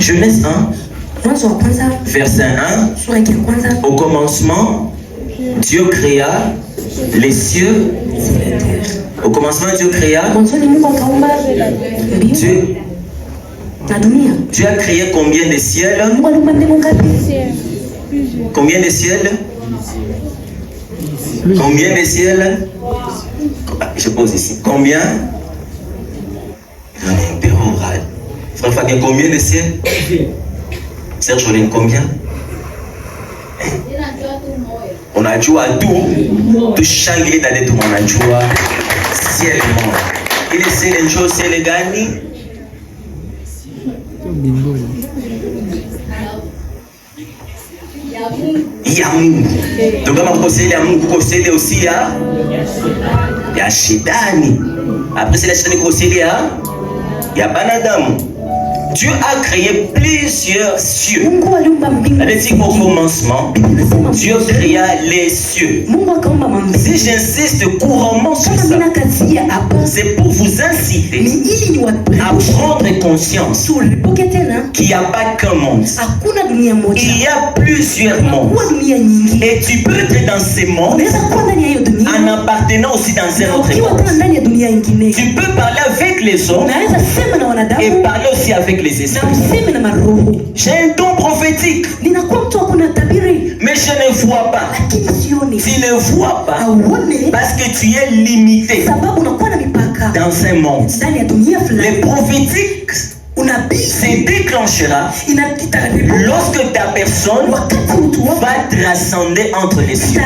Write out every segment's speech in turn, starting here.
Genèse 1, verset 1. Au commencement, Dieu créa les cieux et la terre. Au commencement, Dieu créa. Dieu a créé combien de ciels? Combien de ciels? Combien de ciels? Je pose ici. Combien? Frère Fabien, combien de ciels? Serge Olin, combien? On a joué à tout. Tout changer dans tout le monde. On a joué à ciel et mort. Il est ciel et jour, ciel et gagné. Il y a Mungu. Donc, on va procéder à Mungu, procéder aussi à Shedani. Après, c'est la Shedani qui procède à Banadamu. Dieu a créé plusieurs cieux. Au commencement, Dieu créa les cieux. Si j'insiste couramment sur ça, c'est pour vous inciter à prendre conscience qu'il n'y a pas qu'un monde. Il y a plusieurs mondes. Et tu peux être dans ces mondes en appartenant aussi dans un autre monde. Tu peux parler avec les hommes et parler aussi avec les esprits. J'ai un don prophétique, mais je ne vois pas. Tu ne vois pas parce que tu es limité dans un monde. Les prophétiques se déclenchera lorsque ta personne va transcender entre les cieux.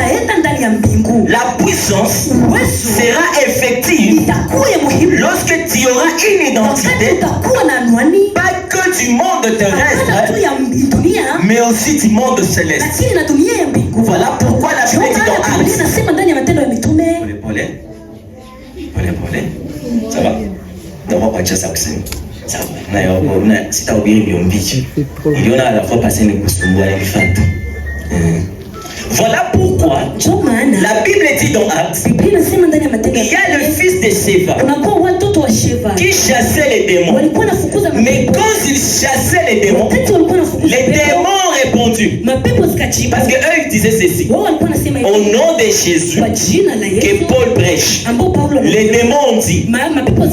La puissance sera effective lorsque tu auras une identité, pas que du monde terrestre, mais aussi du monde céleste. Voilà pourquoi la Bible dit dans Actes. Ça va? D'abord, pas de ça. Si tu as oublié il y en a à la fois passé les costumes. Voilà pourquoi la Bible dit dans Actes, il y a le fils de Sheva qui chassait les démons. Mais quand il chassait les démons ont répondu. Parce qu'eux ils disaient ceci: au nom de Jésus que Paul prêche, les démons ont dit,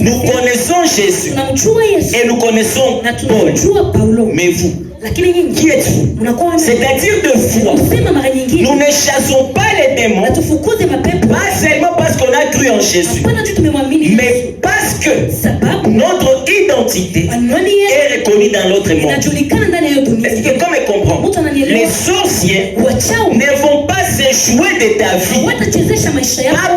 nous connaissons Jésus et nous connaissons Paul. Mais vous, qui êtes-vous? C'est-à-dire de foi. Nous ne chassons pas les démons, pas seulement parce qu'on a cru en Jésus, mais parce que notre identité est reconnue dans l'autre monde. Est-ce que quelqu'un me comprend? Les sorciers ne vont pas se jouer de ta vie, pas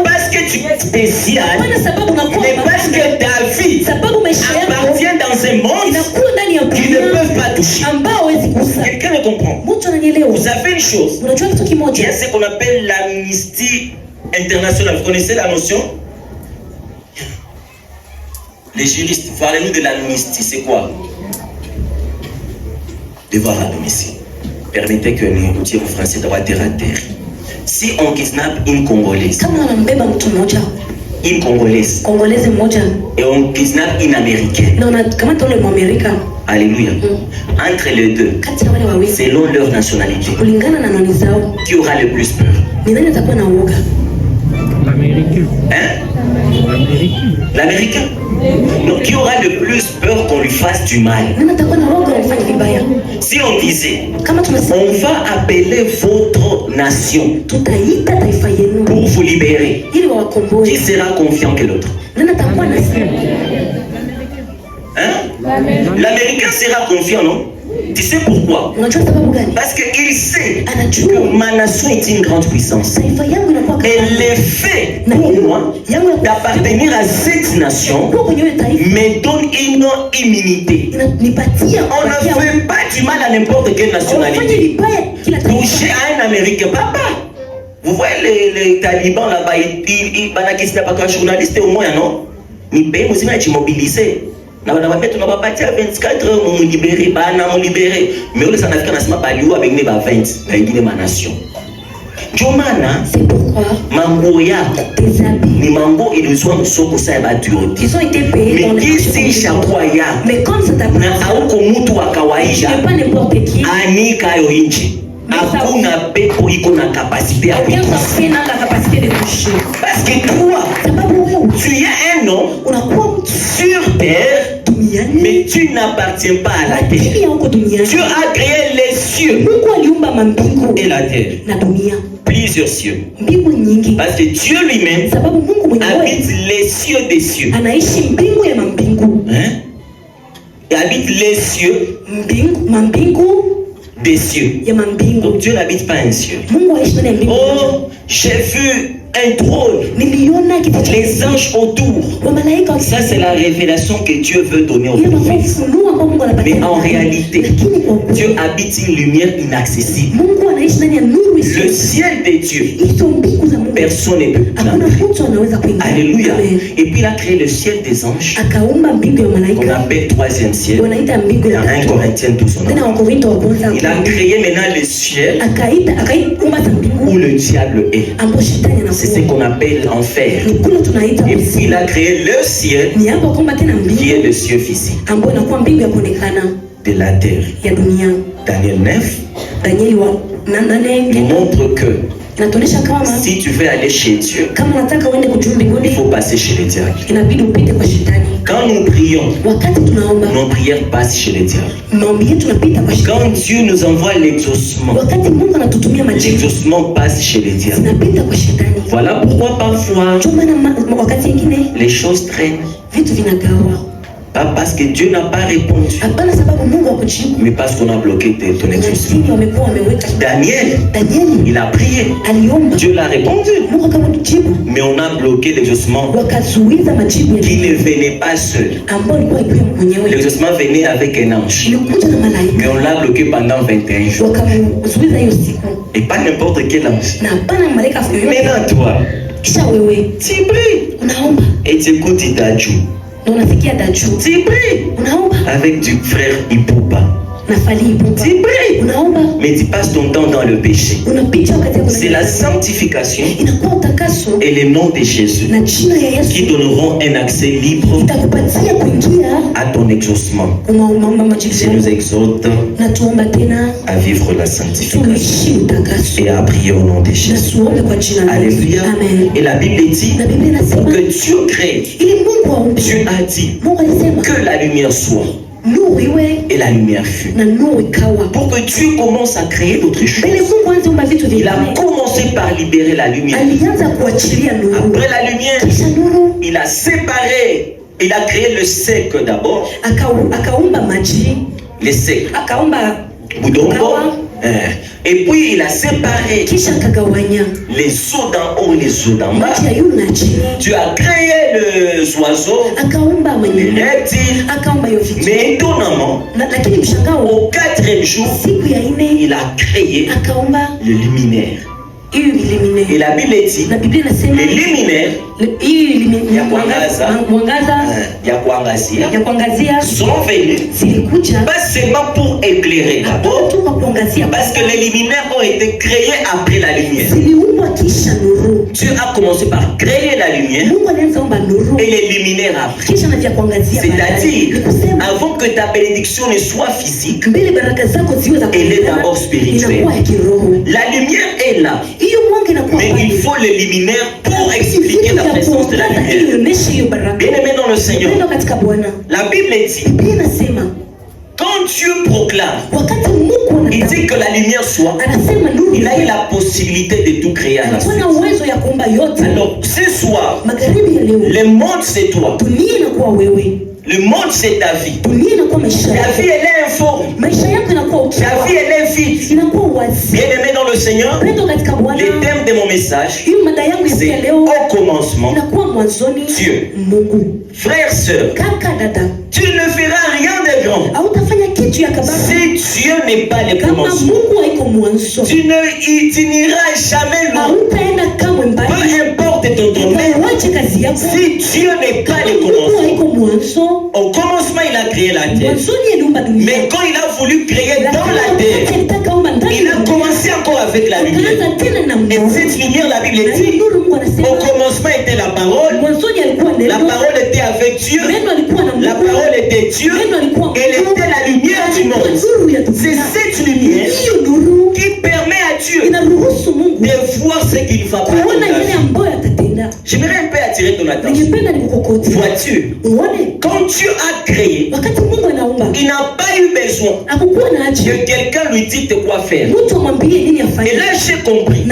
parce que tu es spécial, mais parce que ta vie appartient dans un monde qu'ils ne peuvent pas toucher. Quelqu'un me comprend? Vous avez une chose, il y a ce qu'on appelle l'amnistie internationale. Vous connaissez la notion? Les juristes, parlez-nous de l'amnistie. C'est quoi? Devoir à domicile. Permettez que nous disions aux Français d'avoir terre à terre. Si on kidnappe une Congolaise, et on kidnappe une Américaine, alléluia, entre les deux, selon leur nationalité, qui aura le plus peur? L'Américain. Hein? L'Américain. Donc qui aura le plus peur qu'on lui fasse du mal? Si on disait, on va appeler votre nation pour vous libérer, qui sera confiant que l'autre? Hein? L'Américain sera confiant, non? Tu sais pourquoi? Parce qu'il sait que ma nation est une grande puissance. Et l'effet pour moi d'appartenir à cette nation me donne une immunité. On ne fait pas du mal à n'importe quelle nationalité. Toucher à un Américain, papa. Vous voyez les talibans là-bas, ils n'ont pas de journaliste au moins, non? Ils payent aussi, ils sont mobilisés. On va partir à 24 heures, on libérer, mais on s'en a fait avec 20, avec ma nation. Jomana, c'est pourquoi mango ya, tes habits, ni mango ilizwa msoko sa batiote. ils ont été payés dans Mais les kisi chakuwa ya, mais comme ça na t'appartient, auko mutu wa tu kawaida, n'es pas n'importe qui. anika yo inchi. Hakuna pepo iko na kapasite ya Aucun kutoucher. sorcier n'a la capacité de toucher. Parce que toi, Sababu wewe tu as un nom unakuwa sur terre, duniani, mais tu n'appartiens pas à la terre. lakini huko duniani Dieu a créé les cieux Mungu aliumba mambingu et la terre. na dunia, Plusieurs cieux. mbingu nyingi, Parce que Dieu lui-même sababu Mungu mwenyewe habite les cieux des cieux. anaishi mbingu ya mambingu, Hein? Il habite les cieux mambingu des cieux. ya mambingu. Donc Dieu n'habite pas un cieux. Mungu aishi ndani ya mbingu. Oh, j'ai vu un trône, Niliona kiti cha les anges autour. wa malaika. Ça, c'est la révélation que Dieu veut donner aux Ile prophètes. mafunuo ambao Mungu anapatia. Mais en réalité, lakini kwa ukweli, Dieu habite une lumière inaccessible. Mungu anaishi ndani ya nuru isiyo. Le ciel de Dieu, Hizo mbingu za Mungu personne ne peut hakuna l'entrer. mtu anaweza kuingia. Alléluia. Amen. Et puis il a créé le ciel des anges, Akaumba mbingu ya qu'on malaika, appelle troisième ciel. wanaita mbingu ya Dans 1 tatu. Corinthiens 12, Tena Wakorintho wa kwanza il a créé maintenant le ciel akaumba za mbingu où le diable est. ambapo shetani C'est ce anakuwa. qu'on appelle enfer. Ni kule tunaita Et puis il uzimu. a créé le ciel Ni hapo akaumba tena qui est mbingu le ciel physique ambayo inakuwa mbingu ya kuonekana de la terre. ya dunia. Daniel 9 Danieli wa nane nous montre que inatuonyesha kama si tu veux aller chez Dieu, kama unataka uende kujua il mbinguni faut passer chez le diable. inabidi upite kwa shetani. Quand nous prions, Wakati tunaomba nos prières passent chez le diable. maombi yetu tunapita kwa Quand shetani. Dieu nous envoie l'exaucement, Wakati Mungu anatutumia majibu l'exaucement passe chez le diable. zinapita kwa shetani. Voilà pourquoi parfois Ndio maana wakati mwingine les choses traînent. vitu vinagawa. Pas parce que Dieu n'a pas répondu, Hapana sababu Mungu hakujibu, mais parce qu'on a bloqué ton exaucement. lakini wamekuwa wameweka. Daniel, Danieli il a prié. aliomba, Dieu l'a répondu. Mungu akamjibu, Mais on a bloqué l'exaucement wakazuiza majibu qui ya ne venait pas seul. ambao ilikuwa ikiwa mwenyewe, L'exaucement venait avec un ange. ilikuja na malaika, Mais on l'a bloqué pendant 21 jours. wakamzuiza hiyo siku, Et pas n'importe quel ange. na hapana malaika yoyote. Maintenant, toi, Kisha wewe tu pries unaomba et tu écoutes Idaju. na unasikia dachu, Tu pries unaomba avec du frère Ipupa. na fali ipupa, Tu pries, unaomba mais tu passes ton temps dans le péché. unapita wakati yako C'est la sanctification inakuwa utakaso et le nom de Jésus na jina ya qui Yesu donneront un accès libre itakupatia kuingia à ton exaucement. unaomba majibu Je nous yako. exhorte Na tuomba tena à vivre la sanctification tuishi utakaso et à prier au nom de na Jésus. tuombe kwa jina la Yesu. Alléluia. Amen. Et la Bible dit Na Biblia inasema que Dieu crée. ili Mungu aumbe, Dieu a dit Mungu alisema que la lumière soit nuru iwe et la lumière fut. na nuru ikawa. Pour que Dieu commence à créer d'autres choses, Mbele Mungu anze umba vitu il a vingine, commencé par libérer la lumière. alianza kuachilia nuru, Après la lumière, kisha nuru il a séparé. Il a créé le sec d'abord. akaumba maji, Le sec. akaumba Budongo. Kawa. Et puis il a séparé kisha akagawanya les eaux d'en haut et les eaux d'en bas. maji ya yulu na chini, Tu as créé les oiseaux, akaumba les mwenye, reptiles. akaumba hiyo vitu. Mais étonnamment, Lakini mshangao, au quatrième jour, siku ya ine il a créé akaumba le luminaire. hiyo ilimine. Et la Bible dit, Na Biblia inasema le luminaire hiyo ilimine ya kuangaza, mwangaza ya kuangazia, ya kuangazia sont venus zilikuja pas seulement pour éclairer d'abord, tu kwa kuangazia, parce que les luminaires ont été créés après la lumière. ziliumbwa kisha nuru. Dieu a commencé par créer la lumière Mungu alianza umba nuru et les luminaires après. kisha na vya kuangazia baadaye. C'est-à-dire, Ni kusema avant que ta bénédiction ne soit physique, mbele baraka zako ziwe za elle est kuonekana, d'abord spirituelle. inakuwa ya kiroho. La lumière est là, Hiyo mwanga inakuwa mais il pale. faut le luminaire pour expliquer la présence de la ili lumière. ionyeshe hiyo baraka. Bien-aimé dans le Seigneur, Neno katika Bwana. la Bible dit, Biblia inasema quand Dieu proclame, wakati Mungu il dit que la lumière soit, anasema nuru, il a eu la possibilité de tout créer à la anakuwa suite. na uwezo ya kuumba yote. Alors, ce soir, Magharibi ya leo, le monde c'est toi, dunia inakuwa wewe, le monde c'est ta vie. dunia inakuwa maisha Ta yako, vie elle est informe, maisha yako inakuwa ta ukiwa, vie elle est vide. inakuwa wazi. Bien-aimé dans le Seigneur, Pendo katika Bwana, le thème de mon message, hiyo mada yangu ya c'est leo au commencement. inakuwa mwanzoni Dieu. Mungu. Frère, sœur, Kaka dada, tu ne feras rien de grand hautafanya kitu ya kabambe si Dieu n'est pas le kama commencement. Mungu haiko mwanzo. Tu n'iras jamais loin. Hautaenda kamwe mbali, Peu importe ton domaine, uache kazi yako si Dieu n'est pas kama le Mungu commencement. haiko mwanzo. Au commencement, il a créé la terre. Mwanzoni aliumba dunia, Mais quand il a voulu créer dans la lakini terre, wakati alitaka umba ndani il ya a dunia, commencé encore avec avec la lumière. Et cette lumière, la Bible dit, au commencement était la parole. La parole était avec Dieu. La parole était Dieu. Elle était la lumière du monde. C'est cette lumière qui permet à Dieu de voir ce qu'il va faire. J'aimerais un peu attirer ton attention. Vois-tu, quand Dieu a créé, il n'a pas eu besoin que quelqu'un lui dise de quoi faire. Et là, j'ai compris.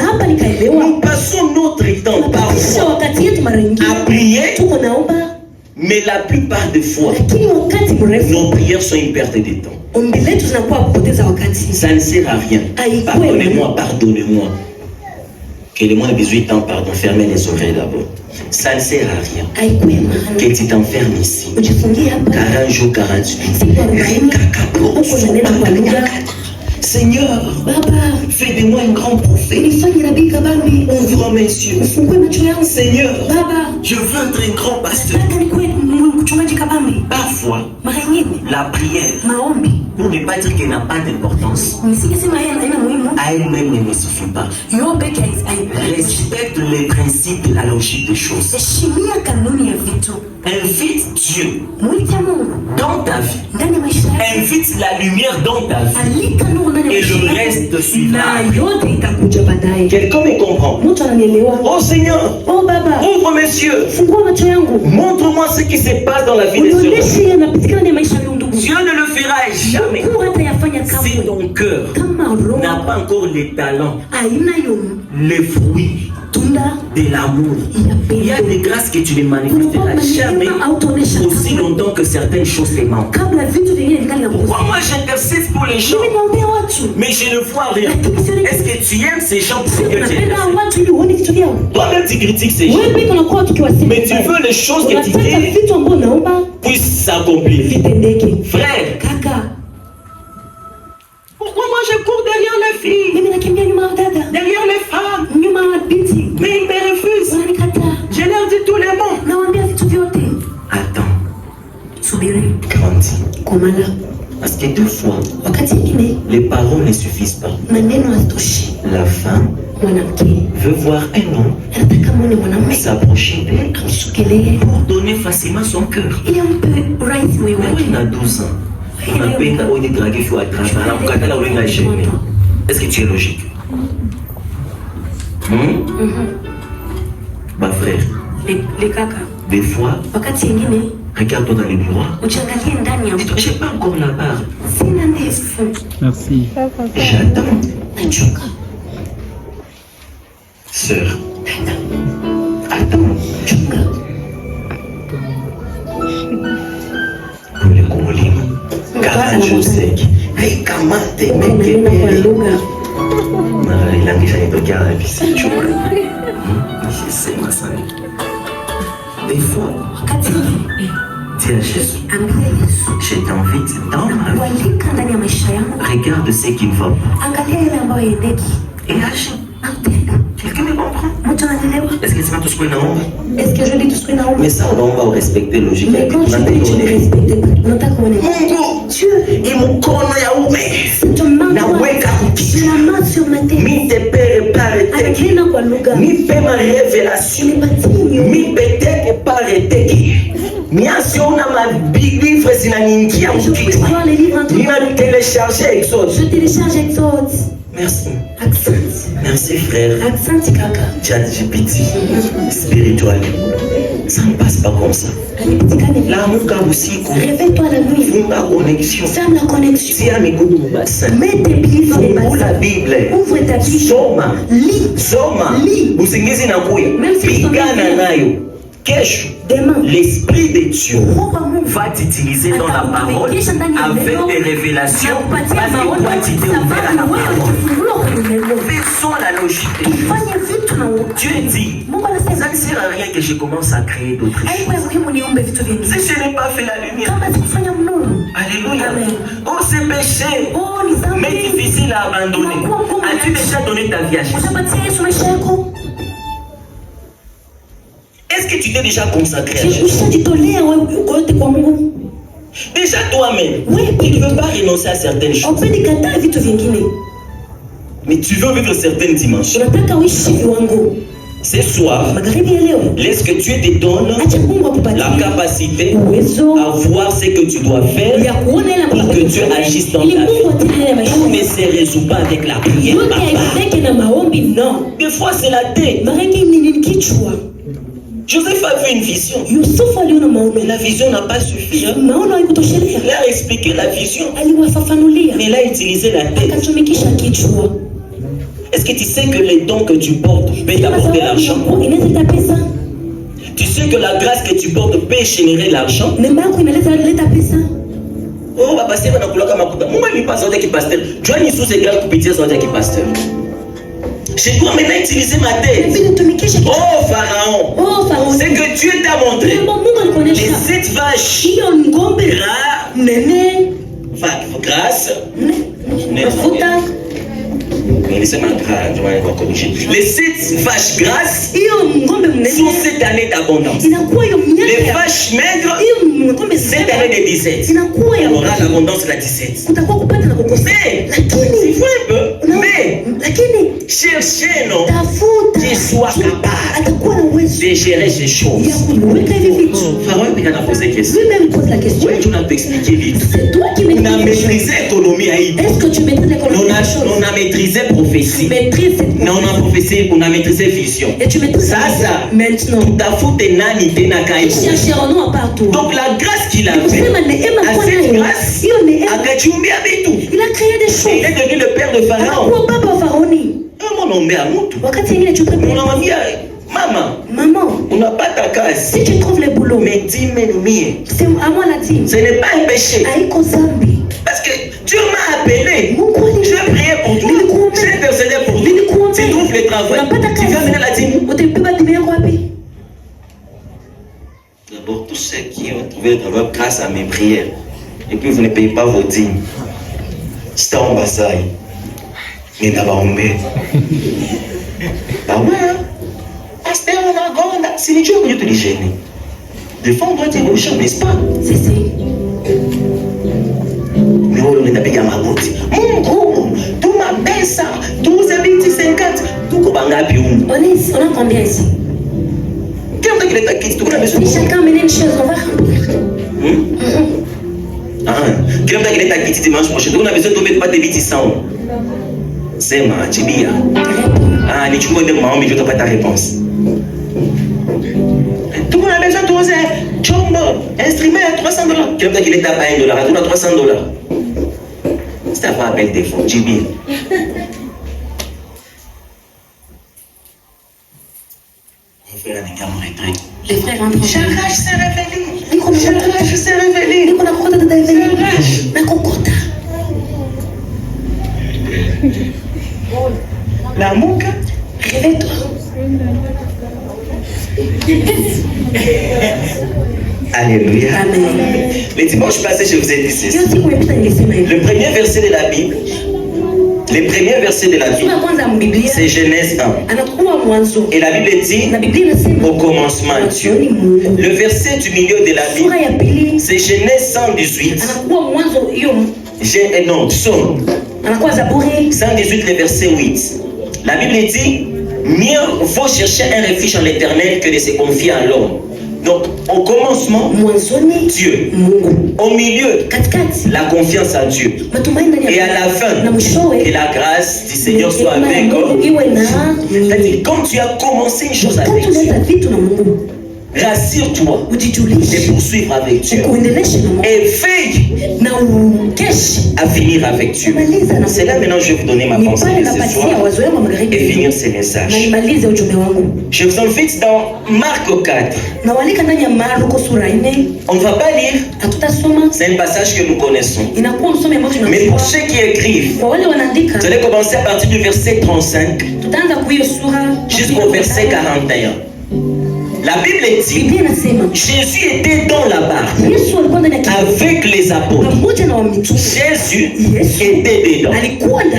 Nous passons notre temps parfois à prier, mais la plupart des fois, nos prières sont une perte de temps. Ça ne sert à rien. Pardonnez-moi. Que le monde ait besoin de temps, pardon, fermez les oreilles d'abord. Ça ne sert à rien. Que tu t'enfermes ici. 40 jours, 48. Seigneur, fais de moi un grand prophète. Ouvre mes yeux. Seigneur, je veux être un grand pasteur. Parfois, la prière, pour ne pas dire qu'elle n'a pas d'importance, à elle-même ne suffit pas. Respecte les principes de la logique des choses. Invite Dieu dans ta vie. Invite la lumière dans ta vie. Et le reste suivra. Quelqu'un me comprend? Oh Seigneur, ouvre mes yeux. Montre-moi ce qui se passe dans la vie des hommes. Dieu ne le fera jamais si ton cœur n'a pas encore les talents, les fruits de l'amour. Il y a des grâces que tu ne manifesteras jamais aussi longtemps que certaines choses te manquent. Pourquoi moi j'intercède pour les gens, mais je ne vois rien? Est-ce que tu aimes ces gens pour que tu aimes? Toi-même tu critiques ces gens, mais tu veux les choses que tu dis puissent s'accomplir. Frère, pourquoi moi je cours derrière les filles, derrière les femmes, mais ils me refusent? Je leur dis tous les mots. Attends, grandis. Parce que deux fois, les paroles ne suffisent pas. La femme veut voir un homme s'approcher d'elle pour donner facilement son cœur. Mais il a 12 ans. Est-ce que tu es logique? Ma frère, des fois, regarde-toi dans le miroir. Dis-toi, j'ai pas encore la barre. Merci. J'attends. Sœur, attends. Pour le Congolais, 40 jours secs. Hey, comment t'es mec? Des fois, dis à Jésus, je t'invite dans ma vie. Regarde ce qui ne va pas et agis. Quelqu'un me comprend? Est-ce que c'est pas tout ce qu'on a? Mais ça, on va respecter logique. Mungu imukono ya ume naweka mite prepareteki mipe ma revelation mipeteke pareteki miasiona mabivre zinaningia mkichwa nina télécharger Exode. Merci. Merci frère. ChatGPT spirituel. Ça ne passe pas comme ça. L'amour aussi. Réveille-toi la nuit. Funga connexion. Ferme la connexion. Si à mes goûts de bassin. Mets tes pieds dans les bassins. La Bible. Ouvre ta Bible. Soma. Lis. Soma. Lis. Usingizi na kuya. Pigana nayo. Kesho. L'Esprit de Dieu va t'utiliser dans la parole avec des révélations parce que toi tu t'es ouvert à la parole. Faisons la logique. Dieu dit, ça ne sert à rien que je commence à créer d'autres choses. Si je n'ai pas fait la lumière. Alléluia. Oh, c'est péché, mais difficile à abandonner. As-tu déjà donné ta vie à Jésus? Est-ce que tu t'es déjà consacré à Jésus? Déjà toi-même, tu ne veux pas renoncer à certaines choses. Mais tu veux vivre certaines dimensions. unataka uishi viwango. Ce soir, Magharibi ya leo, laisse que Dieu te donne acha Mungu akupatie la capacité uwezo à voir ce que tu dois faire ya kuona ile pour que Dieu agisse dans ta ili vie. Mungu atende ile maisha. Tout ne se résout pas avec la prière. Yote Papa. haifanyike na maombi, no. Des fois, c'est la tête. Mara nyingi ni kichwa. Joseph a vu une vision. Yusufu aliona maono. Mais la vision n'a pas suffi. Hein. Maono haikutosheleza. Il a expliqué la vision. Aliwafafanulia. Mais il a utilisé la tête. Akatumikisha kichwa. Est-ce que tu sais que les dons que tu portes peuvent t'apporter l'argent? Inaleta pesa. Tu sais que la grâce que tu portes peut générer l'argent? Neema yako inaleta pesa. Oh, pasteur anakula kama makuta. Mungu alipa sauti ya pasteur. Joa ni sous égal kupitia sauti ya pasteur. Je dois maintenant utiliser ma tête. Oh Pharaon. C'est que Dieu t'a montré. Les 7 vaches. Grâce. Laissez-moi corriger. Les 7 vaches grasses sont cette année d'abondance. Les vaches maigres, cette année de 17. On aura l'abondance de la 17. Mais, il faut un peu. Mais, cherchez, non, qu'il soit capable de gérer ces choses. Pharaon il a posé question. Oui, tu n'as pas expliqué vite. On a maîtrisé l'économie à Haïti. On a maîtrisé prophétie. On a maîtrisé vision. Ça, tout à fait nani tena kaiko. Donc la grâce qu'il a fait, à cette grâce, il a créé des choses. Il est devenu le père de Pharaon. Mon nom est à Moutou. Maman, on n'a pas ta case. Si tu trouves le boulot, mais dis-moi le mien. C'est à moi la dîme. Ce n'est pas un péché. Parce que Dieu m'a appelé. Je vais prier pour toi. Je vais intercéder pour toi. Tu trouves le travail. Tu vas mener la dîme. D'abord, tous ceux qui ont trouvé le travail grâce à mes prières. Et puis vous ne payez pas vos dîmes. C'est en bassaille. Mais d'abord, on met. Bah ouais, hein. Pasteur, on a gonda. C'est les Dieu qui te les gêner. Des fois, on doit dire aux gens, n'est-ce pas? C'est. Mais on est appelé à ma goutte. Mon gros, tout ma baisse, tout ça, 50, tout comme un gabion. On a combien ici? Qu'est-ce que tu as quitté? Si chacun mène une chose, on va remplir. Qu'est-ce que tu as quitté dimanche prochain? On a besoin de mettre pas de 800. C'est ma tibia. Ah, les chouans de maman, mais je n'ai pas ta réponse. Tout le monde a besoin de poser chombo, instrument à $300. Qu'est-ce qu'il est à $1, à $300. C'est pas appel des fonds, Jibi. Mon frère a un retraite. Les frères rentrent. Charage s'est révélé. Charage s'est révélé. La mouka. Réveille-toi. Alléluia. Amen. Le dimanche passé, je vous ai dit ceci. Le premier verset de la Bible, c'est Genèse 1. Et la Bible dit, au commencement Dieu. Le verset du milieu de la Bible, c'est Genèse 118. Non, Psaume 118, le verset 8. La Bible dit, mieux vaut chercher un refuge en l'Éternel que de se confier à l'homme. Donc, au commencement, Dieu. Au milieu, la confiance à Dieu. Et à la fin, que la grâce du Seigneur soit avec eux. C'est-à-dire, quand tu as commencé une chose avec Dieu, rassure-toi de poursuivre avec Dieu. Et veille à finir avec Dieu. C'est là maintenant que je vais vous donner ma pensée de ce soir et finir ce message. Je vous invite dans Marc 4. On ne va pas lire. C'est un passage que nous connaissons. Mais pour ceux qui écrivent, vous allez commencer à partir du verset 35 jusqu'au verset 41. La Bible dit, Jésus était dans la barque avec les apôtres. Jésus était dedans.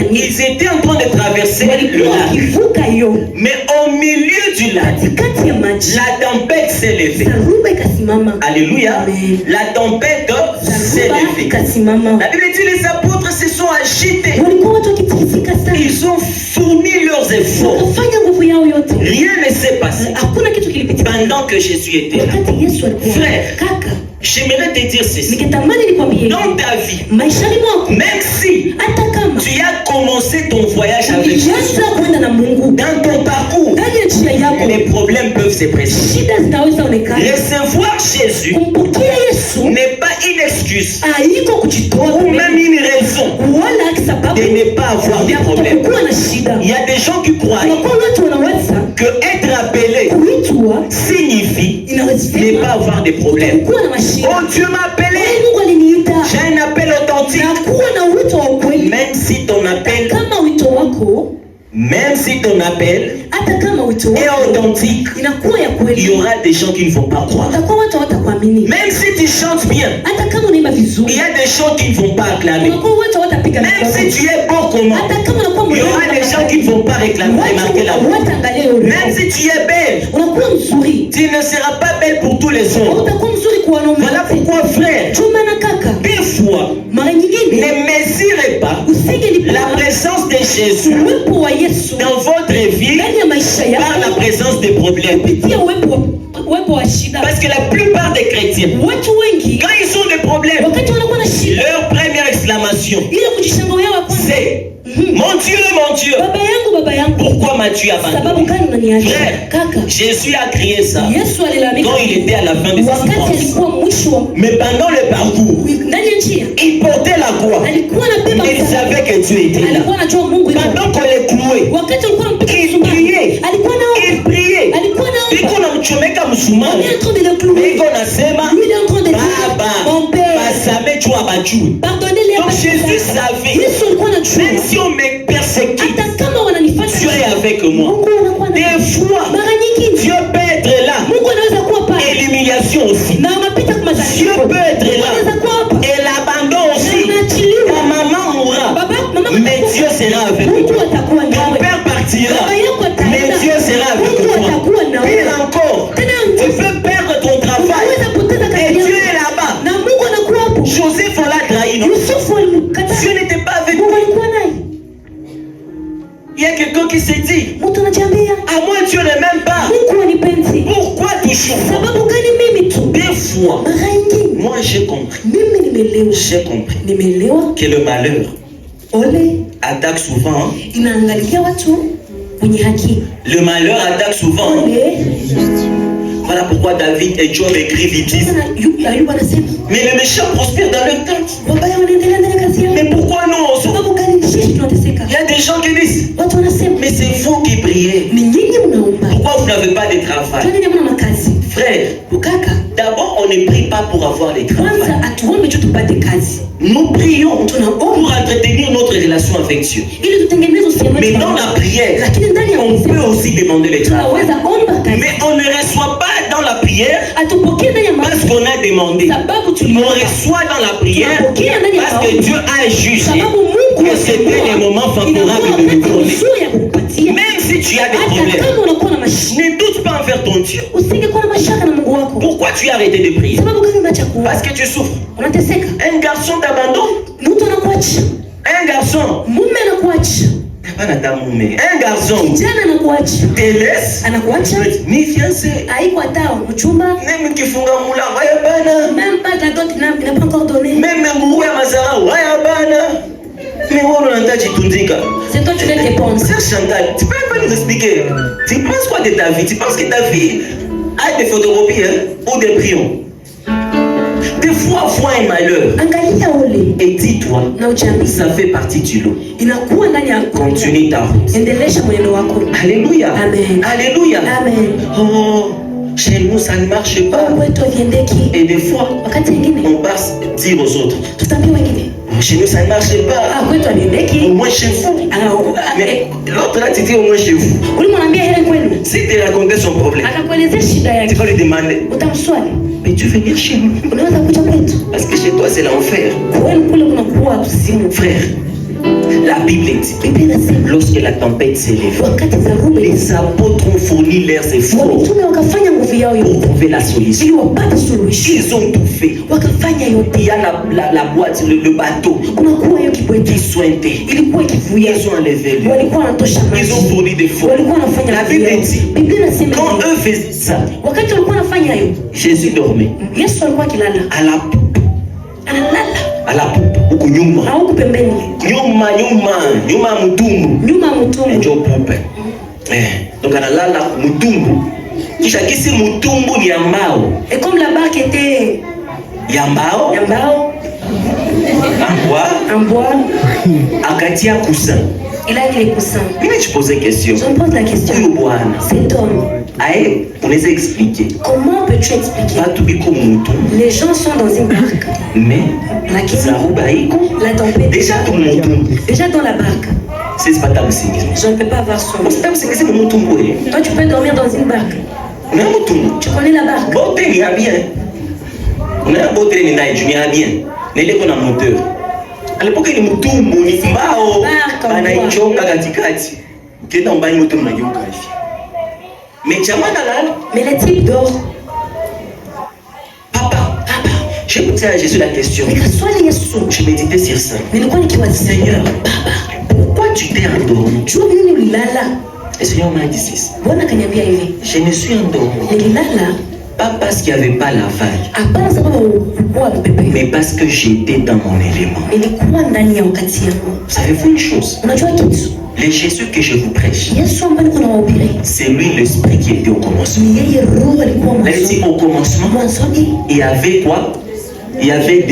Ils étaient en train de traverser le lac. Mais au milieu du lac, la tempête s'est levée. Alléluia. La tempête s'est levée. La Bible dit, les apôtres se sont agités. Ils ont fourni leurs efforts. wakafanya nguvu yao yote, Rien ne s'est passé hakuna kitu kilipitika. pendant que Jésus était là. Wakati Yesu alikuwa Frère, kaka, j'aimerais te dire ceci. ningetamani nikwambie Dans ta vie, maishani mwako, même si hata kama tu as commencé ton voyage avec Jésus, ulianza kwenda na Mungu dans ton parcours, ndani ya njia yako, les problèmes peuvent se présenter. shida zinaweza onekana. Recevoir Jésus Kumpokea Yesu n'est pas une excuse haiko kujitoa ou même une raison wala sababu de ne pas avoir de ya problème. kutokuwa na shida. Il y a des gens qui croient Unakuwa watu wanaweza que être appelé kuitwa signifie ne inawezekana pas avoir de problème. kuwa na mashida. Oh, Dieu m'a appelé, Mungu aliniita j'ai un appel authentique. na kuwa na wito wa ukweli. Même si ton appel, Kama wito wako, même si ton appel hata kama wito est wako authentique, inakuwa ya il y kweli, aura des gens qui ne vont pas croire. utakuwa watu hawatakuamini. Même si tu chantes bien, Hata kama unaimba il vizuri, y a des gens qui ne vont pas acclamer. unakuwa watu hawatapiga Même si mikono. tu es bon comment, Hata kama unakuwa il y aura des gens qui ne vont pas réclamer, remarquer la voix. wataangalia hiyo Même si tu es belle, unakuwa mzuri, tu ne seras pas belle pour tous les hommes. utakuwa mzuri kwa wanaume. Voilà pourquoi, frère, Chuma na kaka, des fois, mara nyingine ne mesurez pas usingelipata la présence de Jésus uwepo wa Yesu dans votre vie ndani ya maisha par la yako présence des problèmes. kupitia uwepo wa shida. Parce que la plupart des chrétiens, Watu wengi quand ils ont des problèmes, wakati wanakuwa na shida, leur première exclamation, ile kujishangaa wa kwanza, c'est mon Dieu, baba yangu, pourquoi m'as-tu sababu abandonné? gani unaniacha? Frère, Kaka, Jésus a crié ça Yesu alilalamika quand il était à la fin de sa wakati souffrance. alikuwa mwisho wa Mais pendant le parcours, ndani ya njia, il portait la croix. alikuwa anabeba Il msalaba. savait que Dieu était là. Alikuwa anajua Mungu yuko. Pendant qu'on les clouait, Wakati alikuwa anampiga il msumari, priait. alikuwa Il naomba, priait. alikuwa Iko naomba. namchomeka msumari. Il est en train de le clouer. Iko nasema Lui, il est en train de dire, Baba, mon père, basame tu abajue. pardonnez-les. Donc Jésus savait, Yesu alikuwa anajua même si on me persécute, hata kama wananifanya Dieu est avec moi. Mungu anakuwa na Des fois, mara nyingi Dieu peut être là. Mungu anaweza kuwa Et pale l'humiliation aussi. na unapita kwa Dieu madhaifu. peut être là. Anaweza kuwa hapa Et l'abandon aussi. na unaachiliwa. Ta maman mourra. Baba, mama, Mais Dieu sera avec Mungu toi. atakuwa Ton nawe. père partira. Baba yako Mais ataenda. Dieu sera avec Mungu toi. atakuwa nawe. Pire encore, Tena tu peux perdre ton travail. unaweza poteza Et kazi Dieu yako. est là-bas. Na Mungu anakuwa hapo. Joseph, on l'a trahi, non? Yusufu alimkataa. Dieu n'était pas avec Mungu lui. alikuwa naye. Il y a quelqu'un qui s'est dit, Mtu anajiambia à moi Dieu ne m'aime pas. Mungu anipenzi. Pourquoi toujours? Sababu gani mimi tu? Des fois, Mara nyingi moi j'ai compris. mimi nimeelewa. J'ai compris Nimeelewa que le malheur ole attaque souvent. inaangalia watu wenye haki. Le malheur attaque souvent. Ole Voilà pourquoi David et Job écrivent, ils disent, sana Ayubu anasema mais les méchants prospèrent dans leur tente. wabaya wanaendelea ndani ya kazi yao. Mais pourquoi nous on souffre? Sababu gani sisi tunateseka? Il y a des gens qui disent, Watu wanasema mais c'est vous qui priez. ni nyinyi mnaomba. Pourquoi vous n'avez pas de travail? Kwa nini hamna makazi? Frère, Kaka, d'abord on ne prie pas pour avoir le kwanza travail. atuombe tu tupate kazi. Nous prions Tunaomba pour entretenir notre relation avec Dieu. ili tutengeneze uhusiano Mais wetu. dans la prière, Lakini ndani ya on maombi peut aussi demander le travail. tunaweza omba kazi. Mais on ne reçoit pas dans la prière Atupokee ndani ya parce maombi qu'on a demandé. sababu On tuliomba. reçoit dans la prière Tunapokea ndani ya parce que maombi Dieu a jugé sababu Mungu que c'était les moments favorables de nous donner. nzuri ya kukupatia. Même si tu as des Hata problèmes, kama unakuwa na mashida, ne doute pas envers ton Dieu. usingekuwa na mashaka na Mungu wako. Pourquoi tu as arrêté de prier? Sababu gani unaacha kuomba? Parce que tu souffres. Unateseka. Un garçon t'abandonne. Mtu anakuacha. Un garçon. Mume anakuacha. Un garçon Kijana anakuacha. te laisse. Anakuacha. Ni fiancé. Haiko hata mchumba. Même kifunga mlango ya bana. Même pas ta dot n'a pas encore donné. Même nguo ya mazao haya bana. Mais wewe unataka jitundika. C'est toi qui les réponses. Sœur Chantal, tu peux pas nous expliquer. Tu penses quoi de ta vie? Tu penses que ta vie a des photocopies ou des prions? Des fois, vois un malheur Angalia ole et dis-toi, na ujiambie ça fait partie du lot. inakuwa ndani ya Continue ta route. endelesha mwenendo wako. Alléluia. Amen. Alléluia. Amen. Oh, chez nous, ça ne marche pas. Kwetu haviendeki. Et des fois, Wakati mwingine on passe dire aux autres, tutaambia wengine, chez nous, ça ne marche pas. kwetu Au haviendeki. moins chez vous. Mais l'autre là, tu dis au moins chez vous. Ulimwambia ile kwenu. Si tu racontais son problème, Akakuelezea shida tu yake. vas lui demander, Utamswali. mais tu veux venir chez nous? Unaweza kuja kwetu. Parce que chez toi, c'est l'enfer. Kwenu kule kunakuwa kuzimu. Frère, la Bible dit, Biblia inasema lorsque la tempête s'élève, wakati dharuba les apôtres ont fourni leurs efforts mitume wakafanya nguvu yao pour yote trouver la solution. ili wapate suluhisho. Ils ont tout fait. Wakafanya Il yote, y a la boîte, le bateau kunakuwa hiyo qui kibweti sointait. ilikuwa ikivuia, Ils ont enlevé l'eau. walikuwa wanatosha Ils ont maji, fourni des efforts. walikuwa wanafanya La nguvu Bible yao. dit, Biblia inasema quand eux faisaient ça, wakati walikuwa wanafanya hiyo, Jésus dormait Yesu alikuwa akilala, à la poupe, analala à la poupe, huku nyuma. na huku pembeni, Nyuma ya mtumbu. nyuma ya mtumbu. Ndio poupe. Donc analala mtumbu. Kisha kisi mtumbu ni ya mbao. Et comme la barque était Ya mbao, en mbao, en bois, akatia kusa. il a mis les coussins. Mimi je pose question. Je me pose la question, Huyu bwana, cet homme, aye unaweza expliquer. comment peux-tu expliquer? Watu biko mtu, Les gens sont dans une barque, mais lakini zaruba iko. la tempête Déjà tout mtu. déjà dans la barque. C'est pas ta msingi. Je ne peux pas avoir son. C'est ta msingi mtu mwe. Toi, tu peux dormir dans une barque. Na mtu. Tu connais la barque? Bote ni ya bien. Una bote ni na juni ya bien. Nile kuna moteur. Alipoke ni mtumbu ni mbao. Anaichonga katikati. Ukienda mbali moto mnageuka hivi. Mais chama dalala. Mais le type dort. Papa, j'ai posé à Jésus la question. Nikaswali Yesu, Je méditais sur ça. nilikuwa nikiwazia, Seigneur, pourquoi tu t'es endormi? jua nini ulilala? Le Seigneur m'a dit ceci. Bwana akaniambia hivi, Je me suis endormi. nililala Pas parce qu'il n'y avait pas la vague, hapana sababu ulikuwa pepe, mais parce que j'étais dans mon élément. nilikuwa ndani ya wakati yangu. Savez-vous une chose? Unajua kitu, Le Jésus que je vous prêche, Yesu ambaye niko nawahubiri c'est lui l'esprit qui était au commencement. ni yeye, roho alikuwa Elle dit mwanzo. au commencement, Mwanzoni il y avait quoi? Il y avait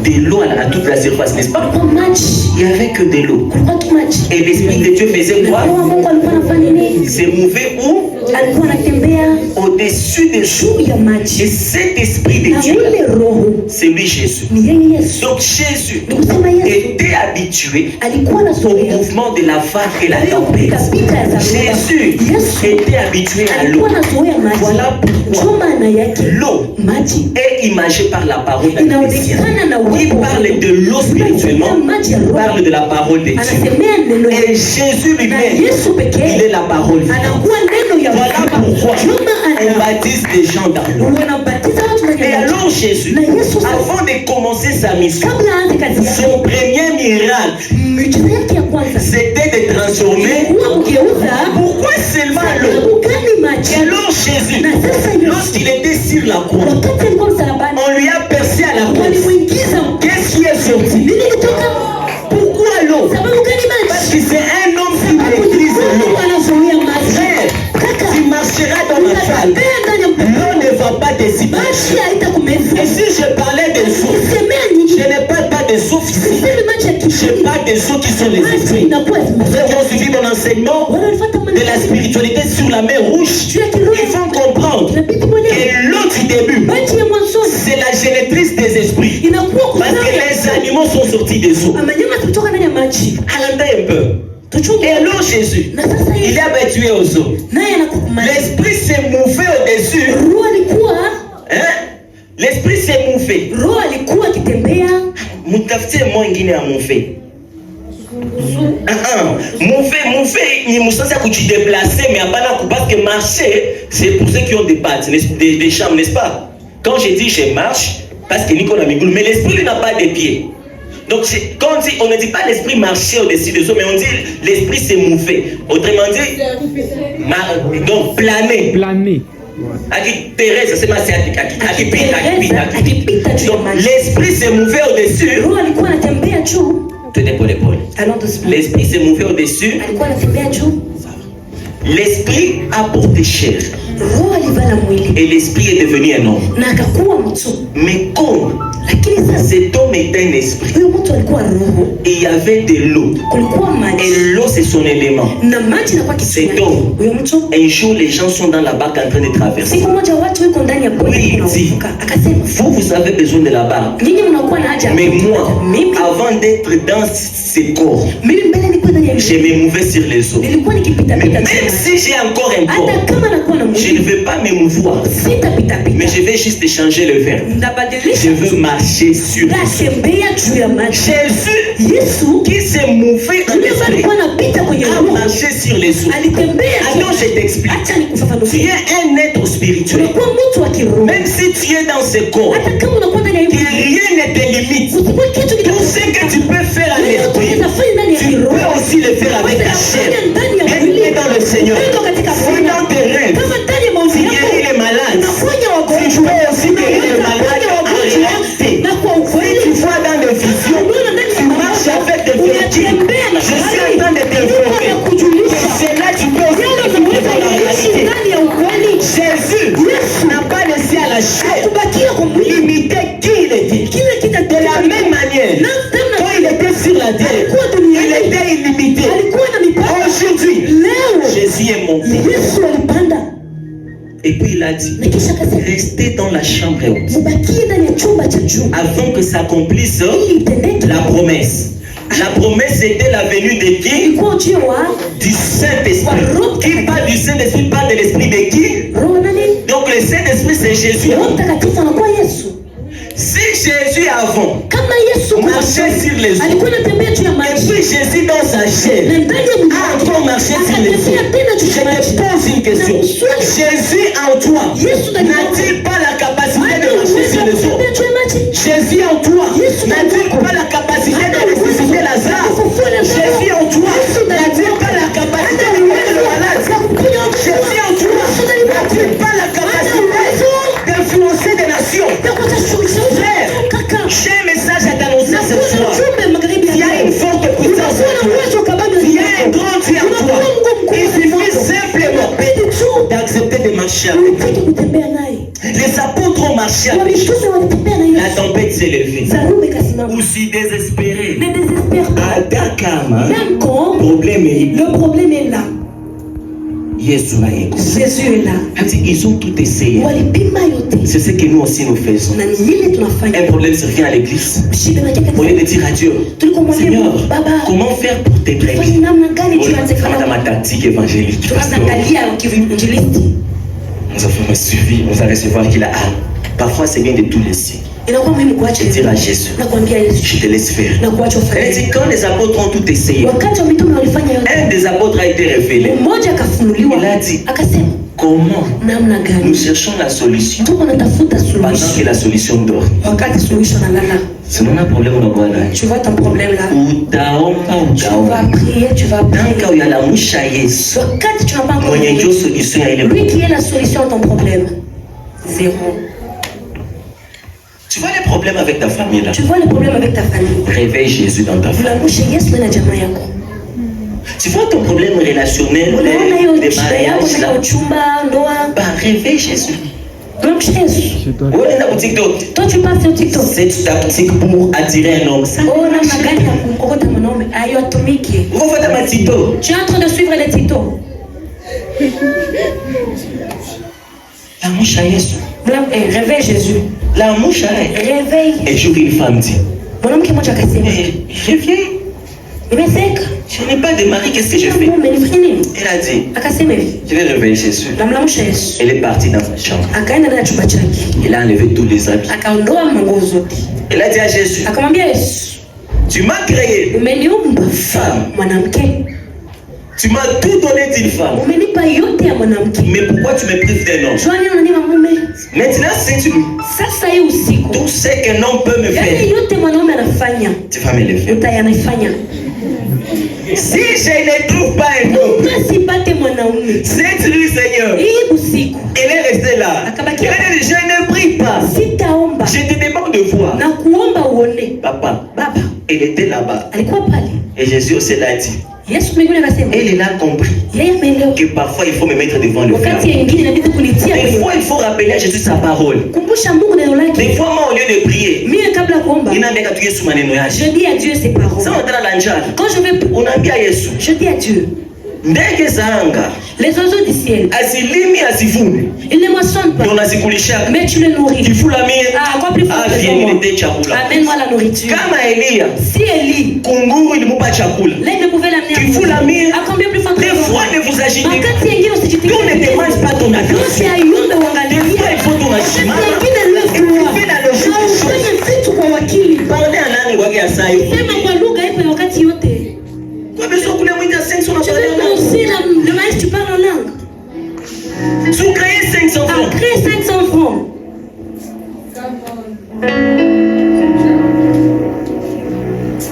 de l'eau à toute la surface, n'est-ce pas? kulikuwa maji, Il n'y avait que de l'eau. kulikuwa tu maji. Et l'Esprit de Dieu faisait Na quoi? roho wa Mungu alikuwa anafanya nini? Il se mouvait où? Alikuwa anatembea Au-dessus des eaux. juu ya Et maji, cet Esprit de na Dieu, yule roho c'est lui Jésus. ni yeye Yesu. Donc Jésus Ni kusema Yesu était habitué alikuwa au anazoea mouvement de la vague et la tempête. kupita ya dharura. Jésus Yesu était habitué à l'eau. alikuwa anazoea maji. Voilà pourquoi Ndio maana yake l'eau maji est imagée par la parole d'un Christian. inaonekana na Il uwepo. parle de l'eau spirituellement, Maji ya il roho parle de la parole de Dieu. anasemea neno Et yake. Jésus Na lui-même, Yesu il pekee est la parole de Dieu. anakuwa neno ya Voilà pourquoi on baptise des gens dans l'eau. wanabatiza watu ndani Et ya maji. alors Jésus, Na Yesu sasa, avant de commencer sa mission, kabla aanze kazi yake, son premier miracle, miujiza yake ya kwanza c'était de transformer. ilikuwa kugeuza. Pourquoi seulement l'eau? Sababu gani maji? Et alors Jésus, Na sasa Yesu lorsqu'il était sur la croix, wakati alikuwa msalabani on lui a percé à la croix. walimuingiza. Qu'est-ce qui est sorti? Nini kilitoka? Pourquoi l'eau? Sababu gani Parce maji? que c'est un homme qui maîtrise l'eau. Anazuia maji. Frère, Kaka, tu marcheras dans la salle. unatembea ndani ya mto. L'eau ne va pas te Maji submerger. haitakumeza. Et si je parlais des eaux, Semea je nyingi. n'ai pas des eaux physiques. Sisemi maji ya Je kishiri. parle des eaux qui sont les Maji esprits. inakuwa Ceux qui ont suivi mon enseignement wanafuata de la spiritualité sur la mer rouge, juu ya kiroho. ils vont comprendre Inabidi mwenyewe que l'eau du début, maji ya mwanzoni c'est la génétrice des esprits. inakuwa Parce que kuzaa. les animaux sont sortis des eaux. Amanyama kutoka ndani ya maji. Attendez un peu. Tuchunge. Et alors Jésus, Na sasa il est habitué aux eaux. naye anakukumali. L'esprit s'est mouvé au-dessus. Roho alikuwa Hein? L'esprit s'est mouvé. roho alikuwa akitembea. Mutafutie mwingine ya mouvé. Mouvé ni musasa kujideplacer mais hapana parce que marcher c'est pour ceux qui ont des pattes, des jambes, n'est-ce pas? Quand je dis je marche parce que Nico n'a migulu, mais l'esprit lui n'a pas de pieds. Donc quand on ne dit pas l'esprit marcher au-dessus des eaux, mais on dit l'esprit s'est mouvé. Autrement dit, donc planer. Planer. Thérèse, c'est ma sœur qui donc l'esprit s'est mouvé au-dessus. Roho alikuwa anatembea juu. Tenez pour l'épaule. Allons doucement. L'esprit s'est mouvé au-dessus. Alikuwa anatembea juu. L'esprit a porté chair. Roho alivala mwili Et l'esprit est devenu un homme. na akakuwa mtu. Mais comme Lakini sasa cet homme était un esprit, huyo mtu alikuwa roho. et il y avait de l'eau. Kulikuwa maji. Et l'eau c'est son élément. Na maji inakuwa kitu C'est chake. donc. Huyo mtu Un jour les gens sont dans la barque en train de traverser. siku moja watu wiko ndani ya boti Oui, wanavuka. Akasema, Vous avez besoin de la barque. nyinyi mnakuwa na haja ya Mais boti. moi, Mimi avant d'être dans ce corps, mimi mbele nilikuwa ndani ya je me mouvais sur les eaux. nilikuwa nikipita Mais pita. même si j'ai encore un corps, Hata kama nakuwa na je ne mwili vais pas me mouvoir. sitapita Mais pita. je vais juste changer le verbe. Je Ndabadilisha. veux marcher. marché sur les eaux. Jésus qui s'est mouvé en esprit a marché sur les eaux. Alors je t'explique. Tu es un être spirituel. Même si tu es dans ce corps, rien ne te limite. Tout ce que tu peux faire en esprit, tu peux aussi le faire avec ta chair. Aide dans le Seigneur. Fais dans tes rêves. Tu guéris les malades. Tu peux aussi guérir les malades en réalité. Si tu vois dans des visions, tu marches avec des vertiges. Je suis en train de t'informer. C'est là que tu peux aussi te trouver dans la réalité. Jésus n'a pas laissé à la chair limiter qui il était. De la même manière, quand il était sur la terre, il était illimité. Aujourd'hui, Jésus est monté. Et puis il a dit, restez dans la chambre haute avant que s'accomplisse la promesse. La promesse était la venue de qui? Du Saint-Esprit. Qui parle du Saint-Esprit parle de l'Esprit de qui? Donc le Saint-Esprit c'est Jésus. Si Jésus avant marchait sur les eaux, et puis Jésus dans sa chair a encore marché sur les eaux, je te pose une question. Jésus en toi n'a-t-il pas la capacité de marcher sur les eaux? Jésus en toi n'a-t-il pas la capacité de ressusciter Lazare? Jésus en toi n'a-t-il pas la capacité de guérir le malade? Jésus en toi n'a-t-il pas la capacité d'influencer des nations? Frère, j'ai un message à t'annoncer ce soir. Il y a une forte puissance en toi. Il y a un grand Dieu en toi. Il suffit simplement d'accepter de marcher avec lui. Les apôtres ont marché avec lui. La tempête s'est levée. Aussi désespéré. À Dakar, le problème est là. Jésus est là. Ils ont tout essayé. C'est ce que nous aussi nous faisons. Un problème survient à l'église. Au lieu de dire à Dieu, Seigneur, comment faire pour te prévenir? Dans ma tactique évangélique. Nous avons suivi, nous allons recevoir qu'il a. Parfois c'est bien de tout laisser. Je dire à Jésus, je te laisse faire. Elle dit, quand les apôtres ont tout essayé, un des apôtres a été révélé. Il a dit, comment nous cherchons la solution pendant que la solution dort. C'est mon problème. Tu vois ton problème là. Tu vas prier, tu vas prier. Quand il y a la mouche à Yesu, Tu n'as pas encore lui qui est la solution à ton problème. Zéro. Tu vois les problèmes avec ta famille là. Tu vois les problèmes avec ta famille. Réveille Jésus dans ta famille. Tu vois ton problème relationnel, des mariages là. Bah réveille Jésus. Donc Jésus. Toi tu passes sur TikTok. C'est tactique pour attirer un homme. Tu es en train de suivre les TikTok. La mouche à Jésus. Réveille Jésus. La mouche à réveille. Et jour une femme dit, je viens. Je n'ai pas de mari, qu'est-ce que je fais? Elle a dit, je vais réveiller Jésus. Elle est partie dans sa chambre. Elle a enlevé tous les habits. Elle a dit à Jésus, tu m'as créé femme. Tu m'as tout donné d'une femme. Mais pourquoi tu me prives d'un homme? Maintenant c'est tout. Tout ce qu'un homme peut me faire, tu vas me le faire. Si je ne trouve pas un homme, c'est lui Seigneur. Elle est restée là. Elle a dit, je ne prie pas. Je te demande de voir. Papa, elle était là-bas. Et Jésus aussi l'a dit. Elle a compris que parfois il faut me mettre devant le flammes. Des fois il faut rappeler à Jésus sa parole. Des fois moi au lieu de prier, je dis à Dieu ses paroles. Quand je vais je dis à Dieu. Les oiseaux du ciel, ils ne moissonnent pas, mais tu les nourris. Encore plus fort que moi. Amène-moi la nourriture. Si Élie, l'aide ne pouvait l'amener à combien plus fort que des fois ne vous agitez pas. On ne dérange pas ton attention. Des fois il faut ton agissement. nayo. Sema kwa lugha ipo wakati yote. Kwa besoin kule mwita 500 on a Je vais commencer le maïs, tu parles en langue. Si vous créez 500 francs. Crée 500 francs.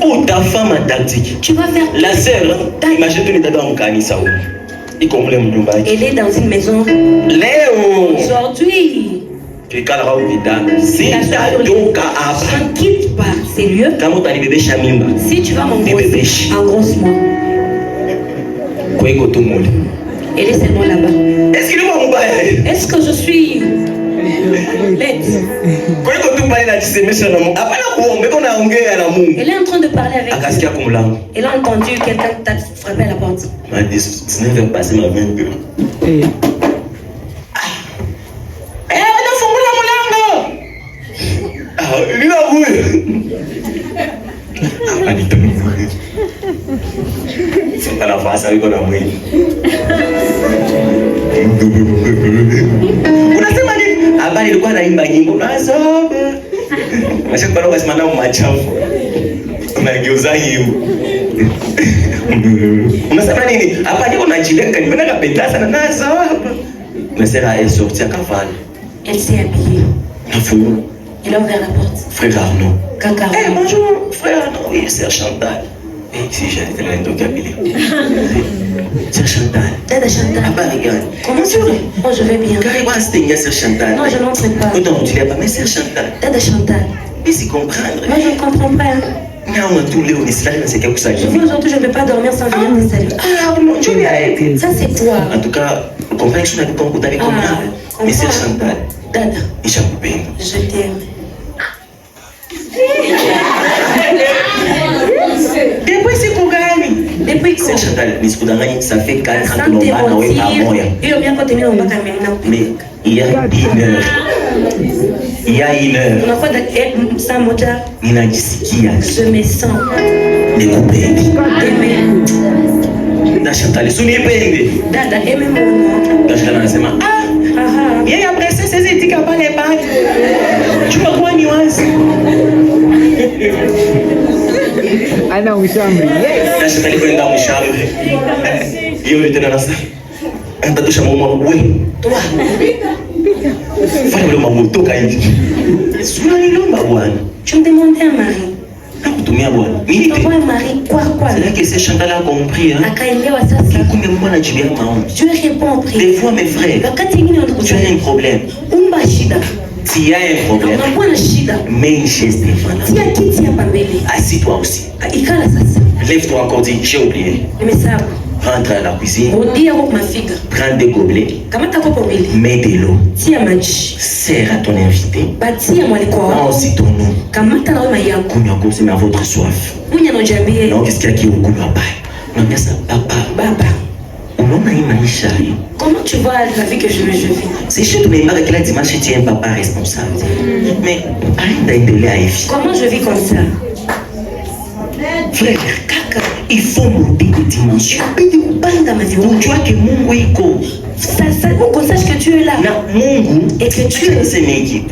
Oh, ta femme a tactique. Tu vas faire. La sœur, imagine que tu es dans un canisa. Il comprend mon numba. Elle est dans une maison. Léo. Aujourd'hui. Tu es calera au vidal. Si tu as donc à apprendre. Ne quitte pas ces lieux. Quand tu as les bébés chamimba. Si tu vas m'engrosser. Engrosse-moi. Quoi est-ce que tout le monde? Elle est seulement là-bas. Est-ce qu'il est mon bail? Est-ce que je suis bête? Quoi est-ce que tout bail là tu sais monsieur l'amour? Après la cour, mais qu'on a ongé à l'amour. Elle est en train de parler avec. Akaskia comme langue. Elle a entendu quelqu'un taper frapper à la porte. Ma dis, ce n'est pas passé ma main que. Eh, on a fumé la moulanga. Ah, il a voulu. Ah, dit tout. C'est pas la face avec on a mouillé. Unasema nini? Habari ilikuwa naimba nyimbo nazobe. Mashaka bado kasimama na machafu. Unageuza nyimbo. Unasema nini? Hapa niko najilenga, nimeenda kapenda sana nazo hapa. Unasema elle sortit à cavale. Elle s'est habillée. Nafou. Elle a ouvert la porte. Frère Arnaud. Kaka. Eh, bonjour, frère Arnaud. Oui, c'est Chantal. Eh, si j'allais te l'aider au cabinet. C'est Chantal. Dada Chantal. Ah bah regarde. Comment tu vas? Oh, je vais bien. Carrément, c'était c'est Chantal. Non, je n'entends pas. Non, tu l'as pas, mais c'est Chantal. Dada Chantal. Mais c'est comprendre. Moi, je ne comprends pas. Non, tous les honnêtes, là, c'est quelque chose. Je vois aujourd'hui, je ne peux pas dormir sans venir te saluer. Ah, non, tu l'as aidé. Ça, c'est toi. En tout cas, comprends que je n'ai pas compris avec toi. Mais c'est Chantal. Dada. Et j'ai coupé. Je t'aime. Depuis c'est qu'on gagne. Depuis quand? C'est Chantal, mais ce ça fait 4 ans que Sans l'on va te dans mentir, moyen. il y a bien continué on va calmer. Mais il y a 1 heure. Il y a 1 heure. On a quoi ça, Moja? Il a dit ce qu'il y a. Je me sens découpé. aimé. Na Chantal, c'est une épée. Dada, aimez-moi. Quand je l'ai dit, ah, viens après ça, c'est éthique à pas les pattes. Tu vois quoi, nuance? Ana ushamri. Na Chantal, il faut dans mon chambre. Il est dans la salle. Un tatouage à mon oui. Toi. Fais le maman, toi, quand il dit. Tu me demandais un mari. Tu m'envoies un mari, quoi? C'est là que c'est Chantal a compris. Hein? Je réponds en prière. Des fois, mes frères, tu as un problème. Tu as un problème. Mais une chaise devant. Assis-toi aussi. Lève-toi encore, dis, j'ai oublié. Rentre à la cuisine. Prends des gobelets. Mets de l'eau. Serre à ton invité. Prends aussi ton eau. Kounya c'est à votre soif. Non, qu'est-ce qu'il y a qui est au Kounya Bai? Non, mais ça, papa. Comment tu vois la vie que je vis? C'est chez toi, mais que la dimanche, tu es un papa responsable. Mais arrête d'aider à Effie. Comment je vis comme ça? Frère, il faut monter de dimension. Pour toi que Mungu iko. Qu'on sache que tu es là. Mungu et que tu es une équipe.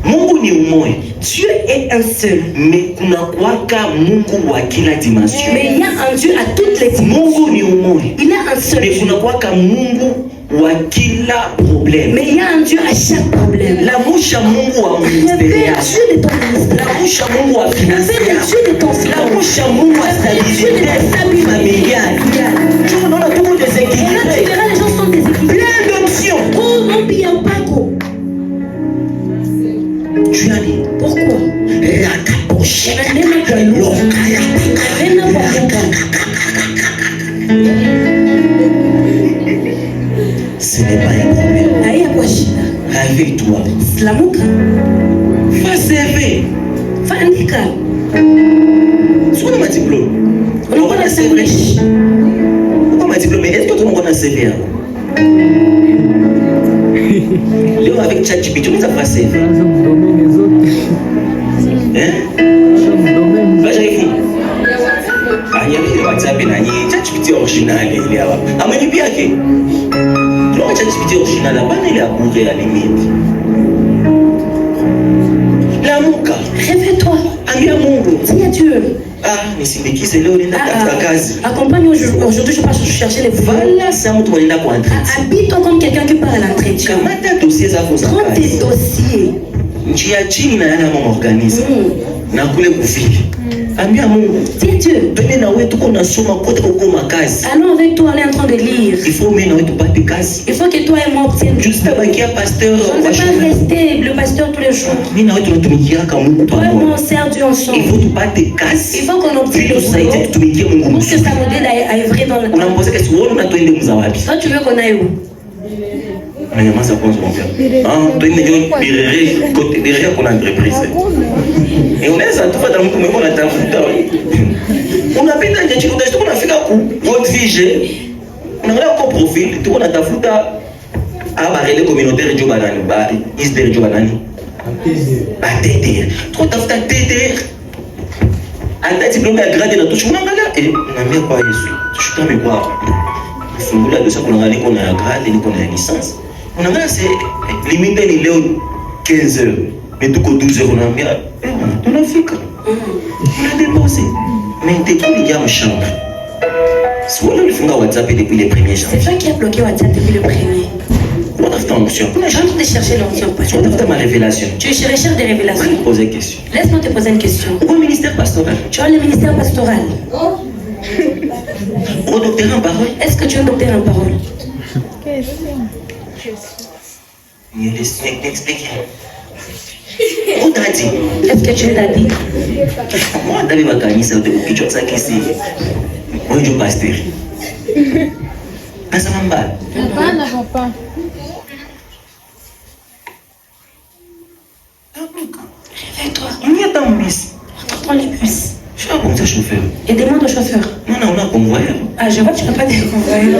Mungu ni umoja. Dieu est un seul. Mais kuna kwaka Mungu wa kila dimension. Mais il y a un Dieu à toutes les dimensions. Mungu ni umoja. Il y a un seul. Mais kuna kwaka Mungu wa kila problème. Mais il y a un Dieu à chaque problème. La mouche à Mungu wa ministériel. Dieu de ton ministère. La mouche à Mungu wa financier. Dieu de ton la mouche à Mungu wa stabilité familiale. Tu vois, on a beaucoup de sécurité. Tu verras, les gens sont déséquilibrés. Plein d'options. Oh non, bien pas. Tu as dit pourquoi? Ce n'est pas un problème. Réveille-toi. Va servir. Soit on m'a diplôme. On a servir. Pourquoi m'a diplôme? Est-ce que tout le monde a servir? Léo avec ChatGPT, on a pas servir. Hein? Là, j'arrive. Ah, il y a le WhatsApp et ChatGPT original. Il est là. Ah, mais il est bien. Le ChatGPT original, là-bas, il est à bourrer à la limite. La mouka. Réveille-toi. Ambia Mungu. Dis à Dieu. Nisindikize leo nenda katika kazi. Accompagne aujourd'hui, je pars chercher les fruits. Voilà ça mtu anaenda kwa entretien. Habite-toi comme quelqu'un qui part à l'entretien. Kamata dossier zako za Prends tes kazi. dossiers. Njia chini na yale mama organisme. Na kule kufika. Ambia Mungu. Dis à Dieu. Twende na wewe tuko nasoma kote kwa makazi. Allons avec toi, on est en train de lire. Il faut mimi na wewe tupate kazi. Il faut que toi et moi obtiennent. Juste bakia pasteur. On ne peut pas rester le pasteur tous les jours. Mimi na wewe tunatumikia kama Mungu Toi et pamoja. moi on sert Dieu ensemble. Il faut tupate kazi. Il faut qu'on obtienne le Tusaidie tutumikie Mungu. pour que ça nous aide à œuvrer dans le temps. Unampoza kesi wewe unatoende mzawapi? Toi tu veux qu'on aille où? Unanyamaza kwanza mwambia. Twende ndio côté derrière kuna entreprise. Unaweza tupata mtu mwingine anatafuta. Unapita nje chini utashtuka unafika ku World Vision. Unaangalia kwa profil, tuko natafuta relais communautaire jo banani ba isder jo banani. Ba TDR. Tuko tafuta TDR. Ata diplôme ya grade na tuchu unaangalia unaambia kwa Yesu. Tushukame kwa. Fungula dosa kuangalia kuna ya grade ni kuna ya licence. Unaangalia c'est limite ni leo 15 heures. Mais tuko 12 heures unaambia tunafika. Unadepose. Mais t'es qui les gars en chambre? Si vous voulez faire WhatsApp depuis les premiers jours. C'est toi qui as bloqué WhatsApp depuis le premier. On a fait en option. Je suis en train de chercher l'option. On a fait ma révélation. Tu recherches des révélations. Je vais te poser une question. Laisse-moi te poser une question. Au ministère pastoral. Tu as le ministère pastoral. Au docteur en parole. Est-ce que tu es un docteur en parole? M'explique. On t'a dit. Est-ce que tu es daddy? Moi, t'avais ma canisse, tu as ça qui c'est. Moi, je suis pasteur. Ça m'a mal. Papa. Réveille-toi. On y attend, miss. Entre dans les bus. Je suis un bon chauffeur. Et demande au chauffeur. Non, on a convoyeur. Ah, je vois que tu ne peux pas te convoyer.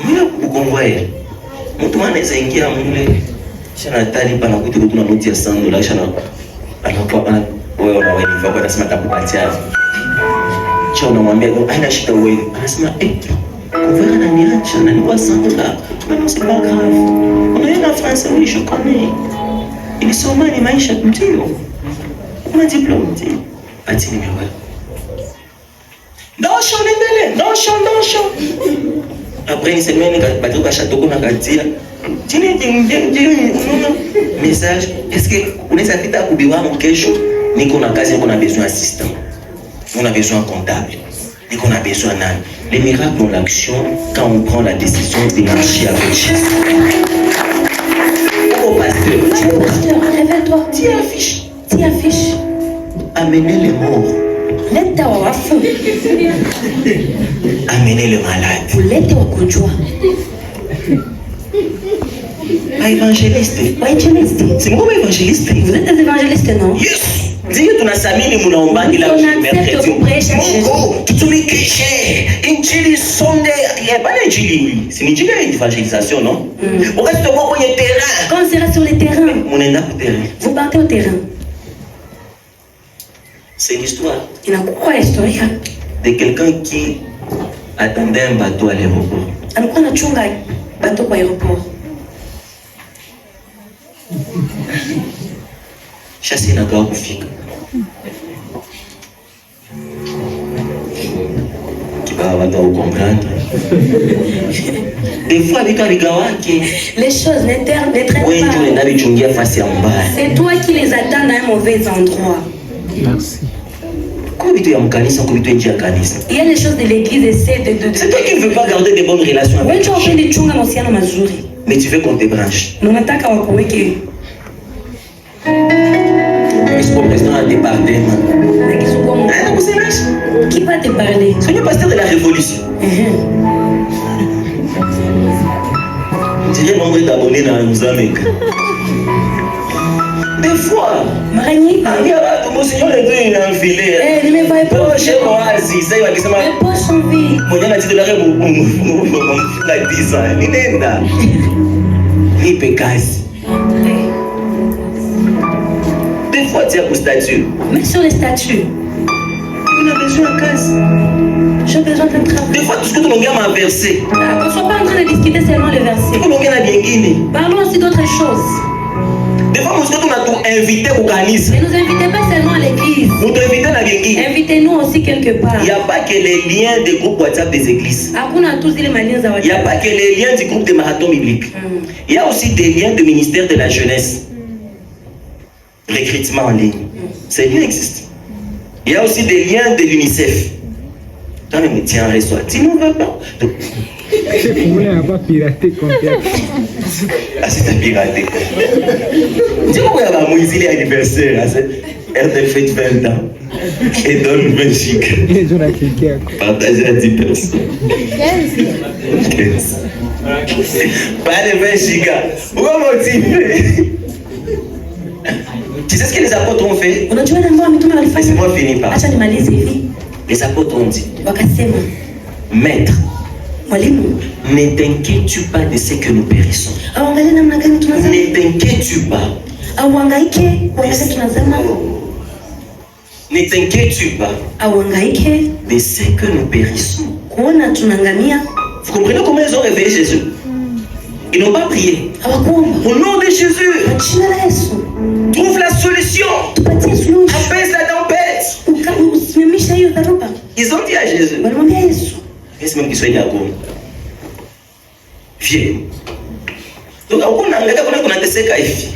Mimi kukonvoyeur. Mtu anaweza ingia mle. Shana tani pana kuti kuna noti ya $100 shana. Anakuwa wewe unaweza kwa nasema takupatia. Cha unamwambia aina shida wewe. Anasema convoyeur ananiacha na ni kwa $100. Mais c'est pas grave. On est en France, oui, je connais. Il est sûrement ni maisha ndio. Una diplôme ndio. Ati ni wewe. Ndosho nendele, ndosho. Après une semaine, bateau ka château kuna katia. Tini message. Est-ce que unaweza pita kubiwa mkesho? Niko na kazi, niko na besoin assistant. On a besoin comptable. Niko na besoin nani? Les miracles dans l'action quand on prend la décision de marcher avec Jésus. Oh pasteur, réveille-toi. T'y affiches. Amenez les morts. Leta wafu. Amenez les malades. Ulete wagonjwa. Évangéliste. C'est moi évangéliste. Vous êtes des évangélistes, non? Yes. Dis tunasamini munaombangi la mercredi. Mungu tutumikishe injili sonde ya bana injili. C'est une injili d'évangélisation, non? Wakati tuko kwenye terrain. Quand on sera sur le terrain, Munaenda ku terrain. vous partez au terrain. C'est l'histoire Inakuwa historia. de quelqu'un qui attendait un bateau à l'aéroport. Alikuwa anachunga bateau kwa aéroport. Chassi inatoka kufika. Kibaba watu au comprendre. Des fois vitu aligawake. Les choses ne traitent Wewe ndio pas. unaenda vichungia fasi ya mbaya. C'est toi qui les attends à un mauvais endroit. Merci. Kwa vitu ya mkanisa, kwa vitu nje ya kanisa. Il y a les choses de l'église, essaie de... C'est toi qui ne veux pas garder de bonnes relations Wewe avec tu les gens. wapende chunga mahusiano mazuri. Mais tu veux qu'on te branche. Na unataka wakuweke Est-ce qu'on reste dans le département? na kizungu. Hein, vous savez? Qui va te parler? C'est le pasteur de la révolution. Dirais nombre d'abonnés dans Mozambique. Des fois, Marani. il y a tout mon Seigneur est venu enfiler. Eh, ne me va pas. Chez moi, si ça il va dire ça. Les poches sont vides. Mon Dieu a dit de l'arrêt la 10 ans. Ni nenda. Ni pekazi. Des fois, tu as un statut. Mets sur les statues. On a besoin de casse. J'ai besoin d'un travail. Des fois, tout ce que tu as verset. On ne soit pas en train de discuter seulement le verset. Parlons aussi d'autres choses. Des fois, nous avons tout invité au canis. Ne nous invitez pas seulement à l'église. Invitez-nous aussi quelque part. Il n'y a pas que les liens des groupes WhatsApp des églises. Il n'y a pas que les liens du groupe des marathons bibliques. Il y a aussi des liens du ministère de la jeunesse. Recrutement en ligne. Ces liens existent. Il y a aussi des liens de l'UNICEF. Quand même, tiens, reçois. Tu n'en vas pas. Vous voulez pas pirater comme Ah, c'est piraté. Tu vois, il y a Moïse, il est anniversaire. RTL fait 20 ans. Et donne 20 gigas. Partagez à 10 personnes. 15. Pas de 20 gigas. Pourquoi motiver? Tu sais ce que les apôtres ont fait? Laissez-moi finir par. Les apôtres ont dit, Maître, ne t'inquiètes-tu pas de ce que nous périssons? Ne t'inquiètes-tu pas? Ne t'inquiètes-tu pas de ce que nous périssons? Vous comprenez comment ils ont réveillé Jésus? Ils n'ont pas prié. Au nom de Jésus, trouve la solution. Apaise la tempête. Ils ont dit à Jésus, qu'est-ce même qu'ils soient d'accord? Viens. Donc, on a des secs à ici.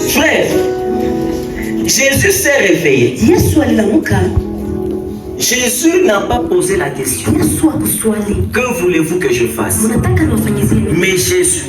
Frère, Jésus s'est réveillé. Jésus n'a pas posé la question. Que voulez-vous que je fasse? Mais Jésus